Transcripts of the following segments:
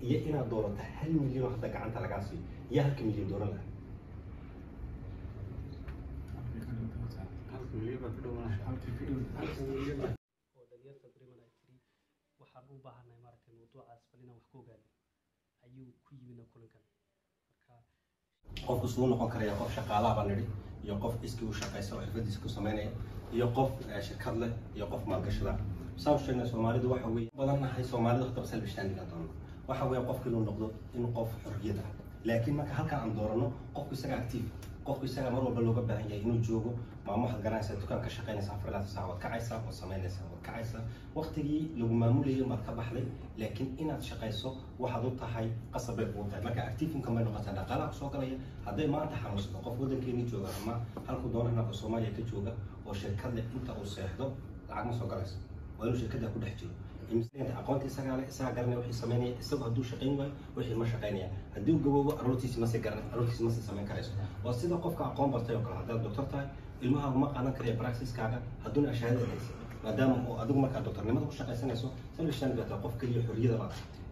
iyo inaad doorato 1 milyan oo hadda gacanta lagaa siiyo iyo 1 milyan dooran lahaa dhalinyarta Bremen ay tiri waxaan u baahanahay maaragtay mawduucaas bal inaan wax ku ogaano ayuu ku yimid kulankan marka qofku suu noqon karaya qof shaqaalaha baan nidhi iyo qof iskii u shaqaysa oo xirfadiisa ku sameynaya iyo qof shirkad leh iyo qof maalgashada soo sheegna Soomaalidu waxa weey badannahay Soomaalidu hadda basal bishtaaniga doono waxa weey qofku inuu noqdo in qof xorriyad ah laakiin marka halka aan doorano qofku isaga active qofku isaga mar walba looga baahan yahay inuu joogo maamulka garanaysa dukaan ka shaqeynaysa 4 saacadood kacaysa oo sameynaysa oo kacaysa waqtigii lagu maamulayay ma ka baxday laakiin inaad shaqayso waxaad u tahay qasab ay u tahay marka active income ay noqotaa dhaqaalaha soo galaya hadday maanta xanuunsado qof wadankeeni jooga ama halku doonana oo Soomaaliya ka jooga oo shirkad leh inta uu seexdo lacag ma soo galayso waa inuu shirkadda ku dhex jiro imsaanka aqoonta isaga garanay wixii sameynaya isagu hadduu shaqeyn waayo wixii ma shaqeynaya haddii uu gaboobo aroortiisa ma sii garanay aroortiisa ma sii sameyn karayso waa sida qofka aqoon bartay oo kale haddaad doctor tahay ilmaha ma qaadan karayo praxiskaaga hadduuna shahaado haysan maadaama oo adigu markaa doctornimada ku shaqaysanayso solution baa qof kaliya xorriyada la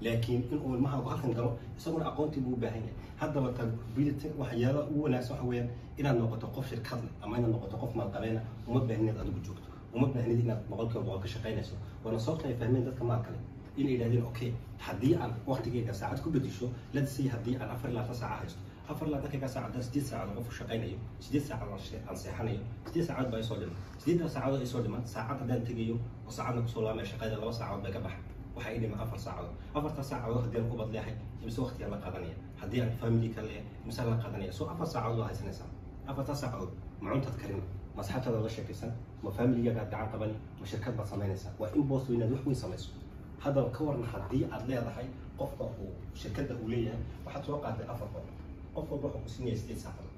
laakiin in uu ilmaha halkan galo isaguna aqoontii buu u baahan yahay haddaba tarbiyada waxyaalaha ugu wanaagsan waxa weeyaan inaad noqoto qof shirkad leh ama inaad noqoto qof maalqabeena uma baahnid adigu joogto uma baahnid inaad boqolkiiba ka shaqaynayso wana sababta ay fahmeen dadka maalka leh inay yiraahdeen okay haddii aan waqtigeyga saacad ku bedisho let's say haddii aan 4 saac haysto 4 saacad 8 saacadood qof shaqaynayo 8 saacadood aan seexanayo 8 saacadood baa soo dhiman 8 saacadood ay soo dhiman saacad haddaan tegayo oo saacadna ku soo laamay shaqada 2 saacadood bay ka baxay waxa ay dhiman 4 saacadood 4 saacadood haddii aan ku badleehay imisa waqti la qaadanaya haddii aan family kale imisa la qaadanaya soo 4 saacadood haysanaysa 4 saacadood macuntaad karin masxatada la sheekaysan ma family-ga gacan qaban ma shirkad baad samaynaysaa waa in boos weynaad wax weyn samayso hadda ka warna haddii aad leedahay qofka uu shirkadda uu leeyahay waxaad soo qaatay 4 qof walba wuxuu ku siinaya 8 saacadood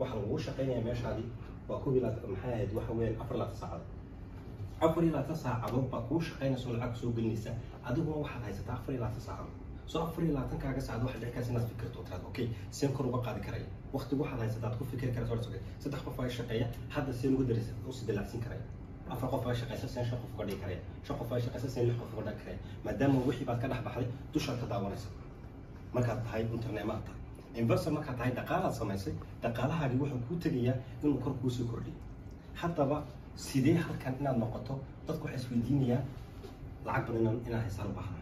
waxa lagu shaqeynaya meeshaadii waa ku bilaad maxay ahayd waxa weeyaan 4 saacadood 4 saacadood baa ku shaqeynayso lacag soo gelinaysa adiguna waxaad haysataa 4 saacadood soo 4 kaaga saacad waxa dhexkaas inaad fikirto taad okay seen kor uga qaadi karay waqti waxaad haysataa ku fikir karayso soo saddex qof ay shaqeeya hadda seen ugu daraysa oo si dalacsin karay 4 qof ay shaqeysa seen shaqo uga dhigi karay shaqo ay shaqeysa seen 6 qof uga dhigi karay maadaama wixii baad ka dhex baxday dusha ka daawanaysa markaad tahay internet ma tahay investor markaad tahay dhaqaalaad samaysay dhaqaalahaagi wuxuu ku tagayaa inuu kor kuu soo kordhiyo haddaba sidee halkan inaad noqoto dadku waxay isweydiinayaan lacag badan inaad haysaan u baahan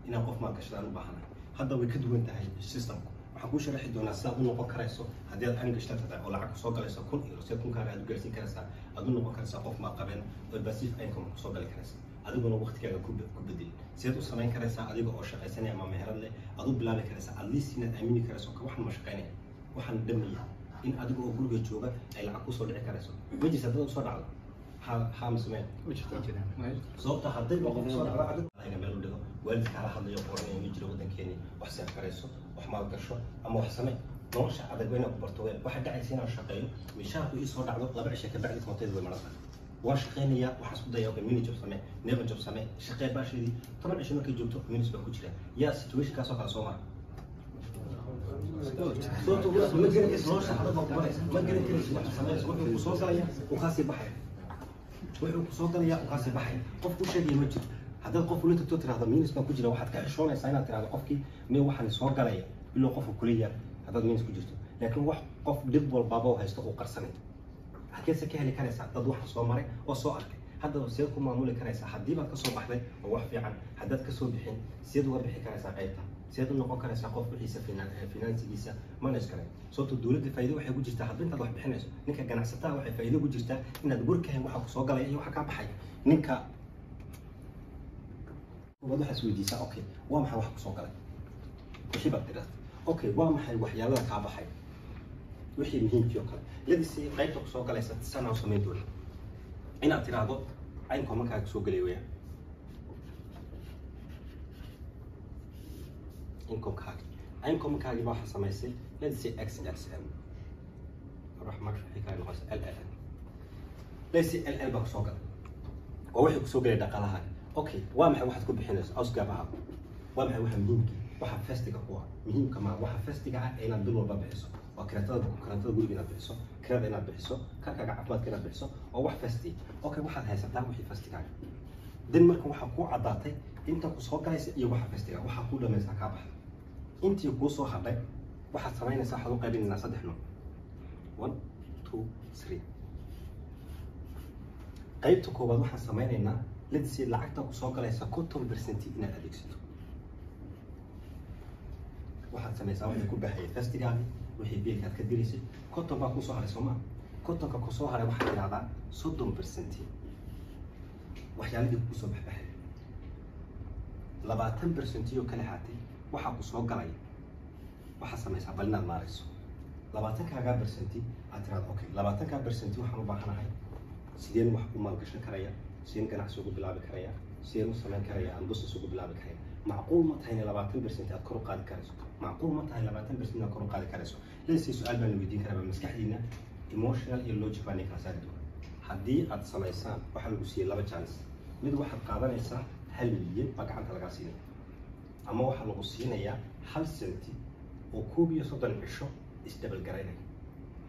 inaad qof maalgashadaan u baahan hadda way ka duwan tahay systemku waxaan kuu sharaxi doonaa sidaad u noqon karayso haddii aad angashta tahay oo lacag soo galayso 1000 iyo 1000 aad u gaarsiin karaysaa aad u noqon karaysaa qof maalqabeen oo passive income soo gali karaysa adiguna waqtigaaga ku bedel sidaad u samayn karaysaa adiga oo shaqaysanaya ama meherad leh aad u bilaabi karaysaa at least inaad aamini karayso waxaan ma shaqaynaya waxaan dhamaya in adiga oo guriga jooga ay lacag ku soo dhici karayso wajisa dad soo dhacdo ha masmeen sababta hadday qof soo dhacdo adiga meel u dhigo waalidka la hadlayo qoran inuu jiro wadankeeni wax seen karayso wax maal gasho ama wax samee nolosha adag weyn ku barto waxa dhacaysa inaan shaqeeyo mishaarku ii soo dhacdo 2 cisho ka bacdi koonteed way marata waa shaqeynaya waxaan isku dayaa mini job samee never job samee shaqee baashidi 10 cisho markay joogto minis baa ku jira yaa situation kaas oo kala soo mara صوته ما جريت اسمه حضرتك ما جريت اسمه سمعت وحده صوت يا وقاسي بحر وحده صوت يا وقاسي بحر قف كل شيء يمجد هذا القف اللي انت ترى هذا مين اسمه كجرا واحد كعشون يساينا ترى هذا قفكي مي واحد صوت قليا له قف كليه هذا مين كجرته لكن واحد قف دب والبابا وهيستو قرصني حكيت كهلي كان ساعه ضد واحد سو مري او سو اركي هذا سيدكم معمول كريسا حدي ما كسو بخدي او wax fiican hadad ka soo bixin siyad uga bixi karaysa qaybta siyad u noqon karaysa qof bixiisa finansigiisa manage karay sababtoo dawladda faa'iido waxay ku jirtaa hadda intaad wax bixinayso ninka ganacsatada waxay faa'iido ku jirtaa inaad gurkayn waxa ku soo galay iyo waxa ka baxay ninka wada xisweydiisa okay waa maxay wax ku soo galay wixii baad tiraahdo okay waa maxay waxyaalaha ka baxay wixii muhiimkii oo kale yadisi qaybta ku soo galaysa sana oo sameyn doona inaad tiraahdo aynko markaa soo galay weeyaan aynko markaa waxa samaysay let's say xxm rahmat xikaay noqos ll let's say ll baa soo galay oo wixii ku soo galay dhaqaalaha okay waa maxay waxaad ku bixinayso ausgaabaha waa maxay waxa muhiimkii waxa festiga ku ah muhiimka ma waxa festiga ah inaad bil walba bixiso waa karantada guriga inaad bixiso kirada inaad bixiso karkaga caafimaadka inaad bixiso oo wax festi okay waxaad haysataa wixii festigaaga denmark waxa ku cadaatay inta ku soo galaysa iyo waxa festiga waxa ku dhamaysa ka baxay intii ku soo hadhay waxa sameynaysa waxa u qaybinayna 3 nooc 1 2 3 qaybta koobaad waxa sameynaynaa let's say lacagta ku soo galaysa 50% inaad adeegsato waxaad sameysaa wixii ku baxay festiga wixii biilkaad ka dirisay konton baa ku soo haray Soomaa kontonka ku soo haray waxa yiraahdaa 30% waxyaaladii ku soo baxay 20% oo kale haatay waxa ku soo galay waxa sameysaa balinaad maarayso 20% aad tiraahdo okay 20% waxaan u baahanahay sideen wax ku maalgashan karaya sideen ganacsi ugu bilaabi karaya sideen u sameyn karaya aan business ugu bilaabi karaya macquul ma tahay 20% aad kor u qaadi karayso معقول ما تاهي 20% من كرو قادي كاريسو ليس سؤال بان ويدين كرا مسكحينا ايموشنال iyo logic baan ka saari doona hadii aad sameeysan waxa lagu siiyay laba chance mid waxaad qaadanaysaa 1 milyan gacanta laga siinay ama waxa lagu siinayaa 1 senti oo koob iyo 30 cisho isdabal garaynay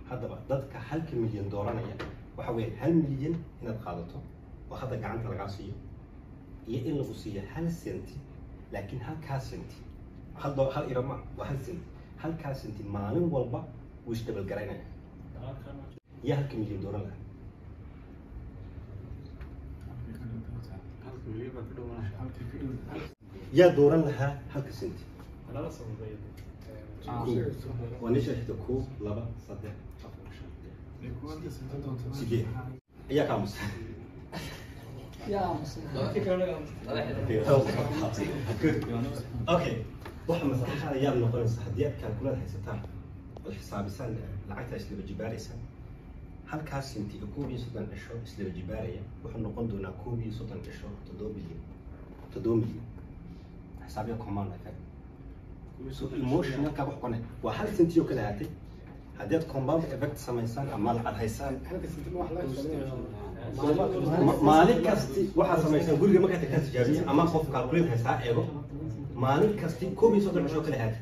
hadaba dadka 1 milyan dooranaya waxa weey 1 milyan inaad qaadato oo hadda gacanta laga siiyo iyo in lagu siiyo 1 senti laakiin halka senti hal irama وهل سنت هل كاسنتي مالين والبا وش دبل قرينا يا هل كمليون دولار لا يا دوران لها هل كسنتي لا صعب ونشرح كوب لبا صدق سيدي يا كامس يا مسلم اوكي waxa masaxada yaab noqonaysa hadii aad kalkulaad haysataan oo xisaabisan lacagta isla jibaaraysan halkaas intii koob iyo 30 cisho isla jibaaraya wuxuu noqon doonaa koob iyo 30 cisho 7 milyan xisaabiya command effect so emotional ka wax qone waa hal senti oo kala haatay hadii aad compound effect sameeysan ama lacag haysan halka senti wax la maalin kasti waxa sameeysan guriga marka tagtaa tijaabiya ama qof calculate haysaa eego maalin kasti koob iyo 30 cisho kala haatay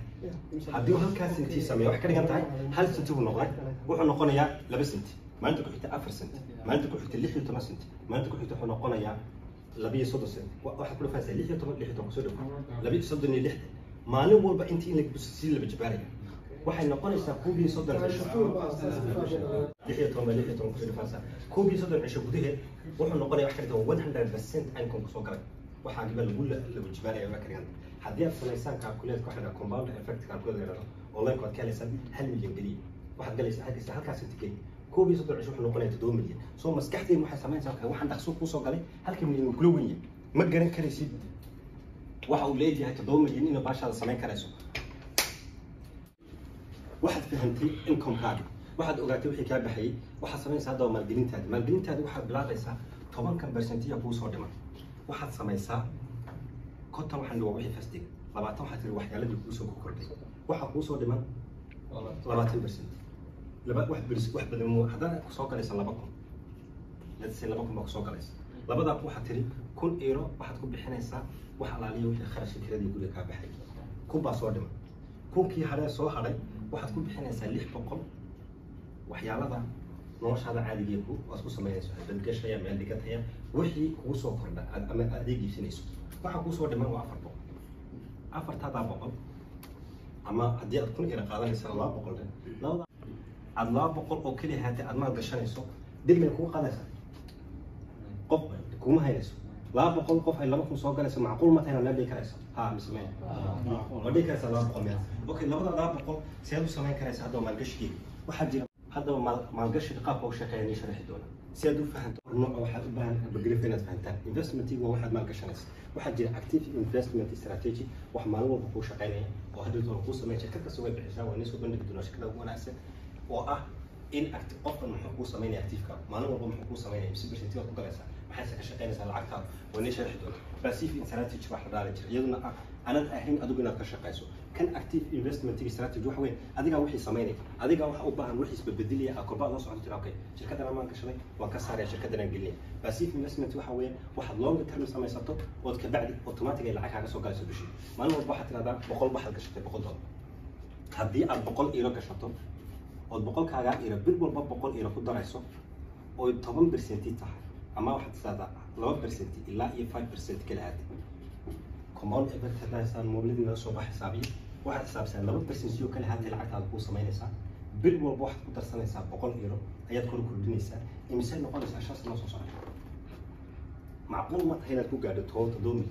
hadii halkaas intii sameeyo wax ka dhigan tahay hal senti uu noqday wuxuu noqonayaa 2 senti maalinta ku xigta 4 senti maalinta ku xigta 16 senti maalinta ku xigta wuxuu noqonayaa 2 senti waxa ku faasay 16 soo dhaw 2 maalin walba intii in la sii la jibaaraya waxay noqonaysaa koob iyo 30 cisho ku faasay koob iyo 30 cisho gudaheed wuxuu noqonayaa wax ka dhigan 100% income ku soo galay waxa gibal lagu jibaaraya wax ka dhigan haddii aad sameysaan calculate ku xidha compound effect calculate online code kaleesan 1 milyan galiya waxaad galaysaa halkaas inta geli koob iyo 30 cisho wuxuu noqonayaa 7 milyan soo maskaxdeen waxay sameynaysaa waxaan dhaqso ku soo galay 1 milyan kula weyn ma garan karaysid waxa uu leeyahay 7 milyan in baashada sameyn karayso waxaad fahantay income card waxaad ogaatay wixii ka baxay waxa sameynaysaa hadda maalgelintaada waxaad bilaabaysaa 10% ku soo dhiman waxaad samaysaa konton waxaan dhigo wixii fastig 20 waxaad tiri waxyaaladii ku soo kordhay waxa ku soo dhiman 20% laba wax badan mu hadana ku soo galaysa 2,000 let's say 2,000 ku soo galaysa labada waxaad tiri 1,000 euro waxaad ku bixinaysaa wax alaaliyo wixii kharash kiradii guriga ka baxay kun baa soo dhiman kunkii hore soo haray waxaad ku bixinaysaa 600 waxyaalada noloshaada caadiga ku isku sameeyayso badgashaya meel dhigataya wixii kugu soo kordha ama adeegaysanayso waxa ku soo dhiman waa 400 ama haddii aad kun ila qaadanaysa 200 labada aad 200 oo kaliya haatay aad maal gashanayso dib may kugu qaadaysaa qof kuma haynayso 200 qof ay 200 soo galayso macquul ma tahay inaad karayso ها مسمين ودي كاس الله قميص اوكي لبدا 200 سيادو سمين كريس هذا مالقشكي واحد جير هذا مالقشي قاب او شقيني شرح دوله سيادو فهمت نوع واحد بان بقريف الناس فهمتها انفستمنت هو واحد مالقشنس واحد جير اكتيف انفستمنت استراتيجي واحد مالو بو شقيني وهذا دول كو سمين شركه سوي بحساب ونسو بندق دون شركه وناسه oo in active qofkan wuxuu sameeyay active-ka maalin walba wuxuu sameeyay si percentage ku galaysa maxay ka shaqeynaysaa lacagta wana sharxi doona passive strategy wax la jira iyaduna anad ahayn adigu inaad ka shaqeyso kan active investment strategy waxa weyn adiga wixii sameeyay adiga waxa u baahan wixii isbeddelaya akoba loo socdo jira okay shirkadana ma gashay waa ka saaraya shirkadana gelin passive investment waxa weyn waxa long term samaysato oo ka bacdi automatic ay lacag kaga soo galayso bishii maalin walba waxa tiraahdaa 100 waxaad gashatay $100 haddii aad 100 euro gashato oo 100 kaaga ila bil walba 100 euro ku darayso oo 10% tahay ama waxaad tiraahdaa 2% ilaa iyo 5% kala aad compound effect hadaan mobility soo bax xisaabiyo waxa xisaabsan 2% iyo kala aad lacagtaada ku sameynaysaa bil walba waxaad ku darsanaysaa 100 euro ayaad kor kordhinaysaa imise noqonaysaa shaas ma soo socdo macquul ma tahay inaad ku gaadho toonta doomi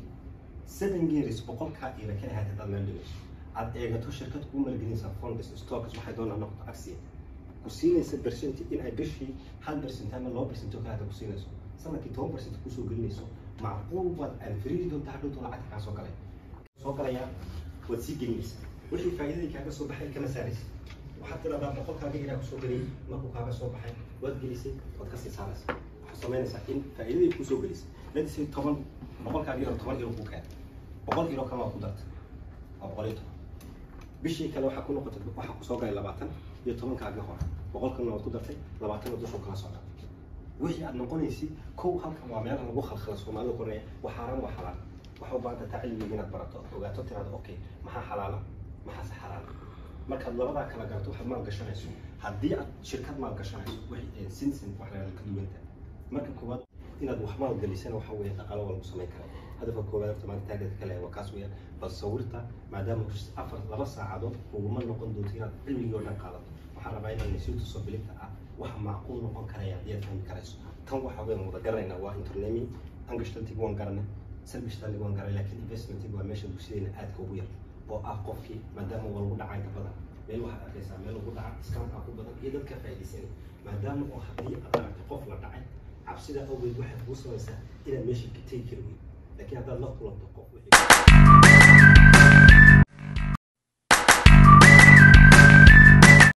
7 years 100 ka euro kala aad hadaan meel dhigayso aad eegato shirkad ku maalgelinaysa funds stocks waxay doonaan noqoto action ku siinaysa percent in ay bishii 1% ama 2% kala aad ku siinayso sanadkii 10% ku soo gelinayso macquul baad aan firiid doonta hadhow lacag ka soo galaya wad si gelinaysa wixii faa'iidada kaaga soo baxay kama saaraysa waxaad tiraahdaa boqolkaaga inaa ku soo geliyay markuu kaaga soo baxay waad gelisay waad ka sii saaraysa waxaad samaynaysaa in faa'iidada ku soo gelisay let's say 10 boqolkaaga inaa 10 euro ku keen 100 euro kama ku dartay waa 100 bishii kale waxa ku noqotay waxa ku soo galay 20 iyo 10 kaaga hore boqolkana waad ku dartay 20 dusha kala socda wixii aad noqonaysi kow halkan waa meel lagu khalkhalo Soomaalidu qornay waxaaran waa xalaal waxa baanta tacliimiga inaad barato ogaato tiraado okay maxaa xalaal maxaa xaraam markaad labada kala garto waxa maal gashanayso haddii aad shirkad maal gashanayso wixii sinsin wax la kala duwanta marka koowaad inaad wax maal galisana waxa weeye dhaqaale walba sameyn karo hadafka koowaad maanta taageerada kale waa kaas weeyaan bal sawirta maadaama afar laba saacadood uguma noqon doonto inaad cilmiga oo dhan qaadato waxaan rabaa inaad nasiibta soo bilinta ah wax macquul noqon karaya haddii aad fahmi karayso tan waxa weyn wada garanayna waa internemi angashtantig waan garanay salbishtantig waan garanay laakiin investmentig waa meesha bulshadeena aadka ugu yar oo ah qofkii maadaama waa lagu dhacay badan meel waxaad arkaysaa meel lagu dhaca iskaamka ku badan iyo dadka faa'iidaysan maadaama oo haddii aad aragto qof la dhacay cabsida awgeed waxay kuu samaysaa inaad meesha ka tegi kari weyn laakiin haddaad la kulanto qof wixii